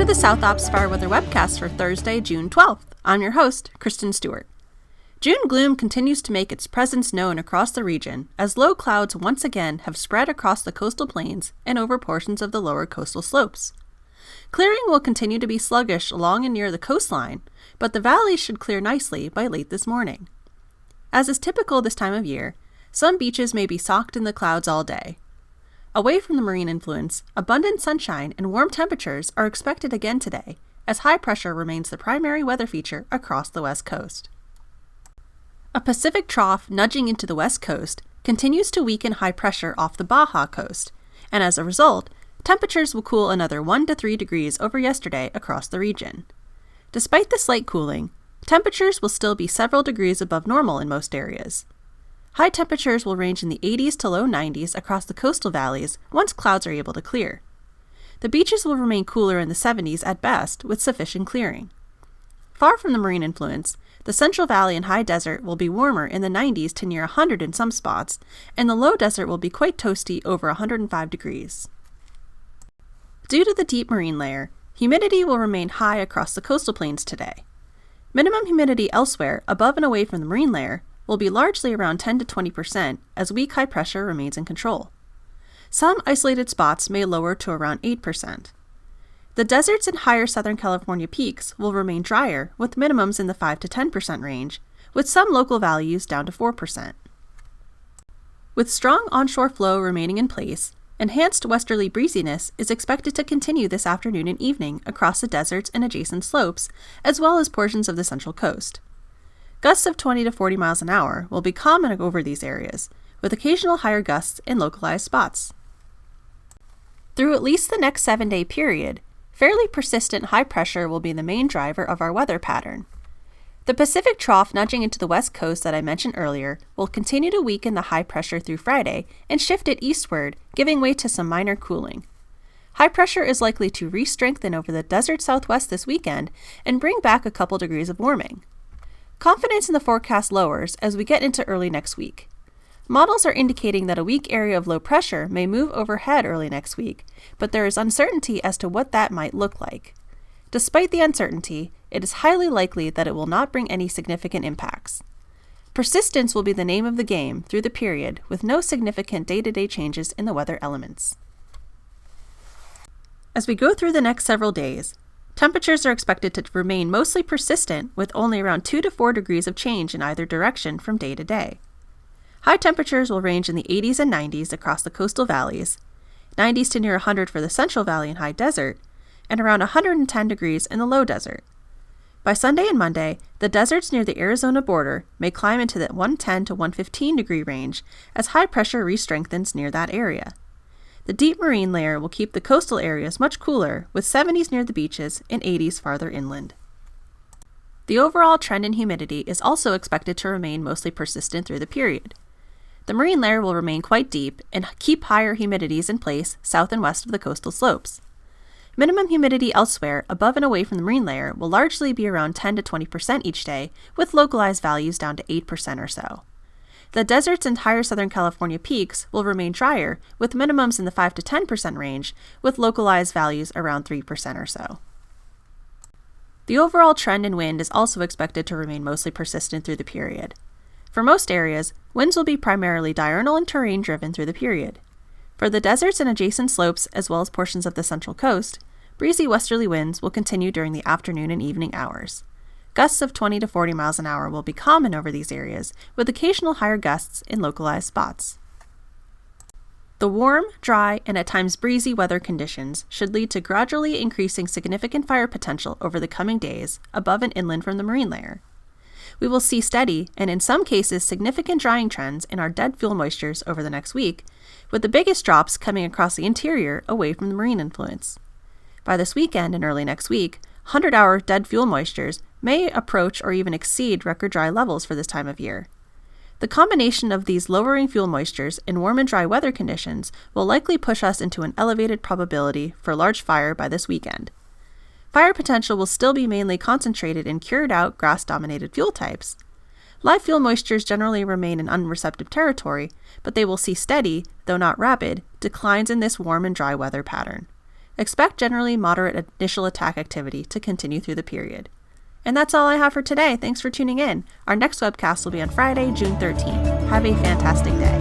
the South Ops Fire Weather Webcast for Thursday, June 12th. I'm your host, Kristen Stewart. June gloom continues to make its presence known across the region as low clouds once again have spread across the coastal plains and over portions of the lower coastal slopes. Clearing will continue to be sluggish along and near the coastline, but the valleys should clear nicely by late this morning. As is typical this time of year, some beaches may be socked in the clouds all day. Away from the marine influence, abundant sunshine and warm temperatures are expected again today, as high pressure remains the primary weather feature across the west coast. A Pacific trough nudging into the west coast continues to weaken high pressure off the Baja coast, and as a result, temperatures will cool another 1 to 3 degrees over yesterday across the region. Despite the slight cooling, temperatures will still be several degrees above normal in most areas. High temperatures will range in the 80s to low 90s across the coastal valleys once clouds are able to clear. The beaches will remain cooler in the 70s at best with sufficient clearing. Far from the marine influence, the Central Valley and high desert will be warmer in the 90s to near 100 in some spots, and the low desert will be quite toasty over 105 degrees. Due to the deep marine layer, humidity will remain high across the coastal plains today. Minimum humidity elsewhere above and away from the marine layer will be largely around 10 to 20% as weak high pressure remains in control. Some isolated spots may lower to around 8%. The deserts and higher Southern California peaks will remain drier with minimums in the 5 to 10% range, with some local values down to 4%. With strong onshore flow remaining in place, enhanced westerly breeziness is expected to continue this afternoon and evening across the deserts and adjacent slopes, as well as portions of the central coast. Gusts of 20 to 40 miles an hour will be common over these areas, with occasional higher gusts in localized spots. Through at least the next 7-day period, fairly persistent high pressure will be the main driver of our weather pattern. The Pacific trough nudging into the west coast that I mentioned earlier will continue to weaken the high pressure through Friday and shift it eastward, giving way to some minor cooling. High pressure is likely to re-strengthen over the desert southwest this weekend and bring back a couple degrees of warming. Confidence in the forecast lowers as we get into early next week. Models are indicating that a weak area of low pressure may move overhead early next week, but there is uncertainty as to what that might look like. Despite the uncertainty, it is highly likely that it will not bring any significant impacts. Persistence will be the name of the game through the period, with no significant day-to-day changes in the weather elements. As we go through the next several days, temperatures are expected to remain mostly persistent with only around 2 to 4 degrees of change in either direction from day to day. High temperatures will range in the 80s and 90s across the coastal valleys, 90s to near 100 for the Central Valley and high desert, and around 110 degrees in the low desert. By Sunday and Monday, the deserts near the Arizona border may climb into the 110 to 115 degree range as high pressure re-strengthens near that area. The deep marine layer will keep the coastal areas much cooler, with 70s near the beaches and 80s farther inland. The overall trend in humidity is also expected to remain mostly persistent through the period. The marine layer will remain quite deep and keep higher humidities in place south and west of the coastal slopes. Minimum humidity elsewhere above and away from the marine layer will largely be around 10 to 20% each day, with localized values down to 8% or so. The deserts and higher Southern California peaks will remain drier, with minimums in the 5 to 10% range, with localized values around 3% or so. The overall trend in wind is also expected to remain mostly persistent through the period. For most areas, winds will be primarily diurnal and terrain-driven through the period. For the deserts and adjacent slopes, as well as portions of the central coast, breezy westerly winds will continue during the afternoon and evening hours. Gusts of 20 to 40 miles an hour will be common over these areas, with occasional higher gusts in localized spots. The warm, dry, and at times breezy weather conditions should lead to gradually increasing significant fire potential over the coming days above and inland from the marine layer. We will see steady, and in some cases significant drying trends in our dead fuel moistures over the next week, with the biggest drops coming across the interior away from the marine influence. By this weekend and early next week, 100-hour dead fuel moistures may approach or even exceed record dry levels for this time of year. The combination of these lowering fuel moistures and warm and dry weather conditions will likely push us into an elevated probability for large fire by this weekend. Fire potential will still be mainly concentrated in cured-out grass-dominated fuel types. Live fuel moistures generally remain in unreceptive territory, but they will see steady, though not rapid, declines in this warm and dry weather pattern. expect generally moderate initial attack activity to continue through the period. And that's all I have for today. Thanks for tuning in. Our next webcast will be on Friday, June 13th. Have a fantastic day.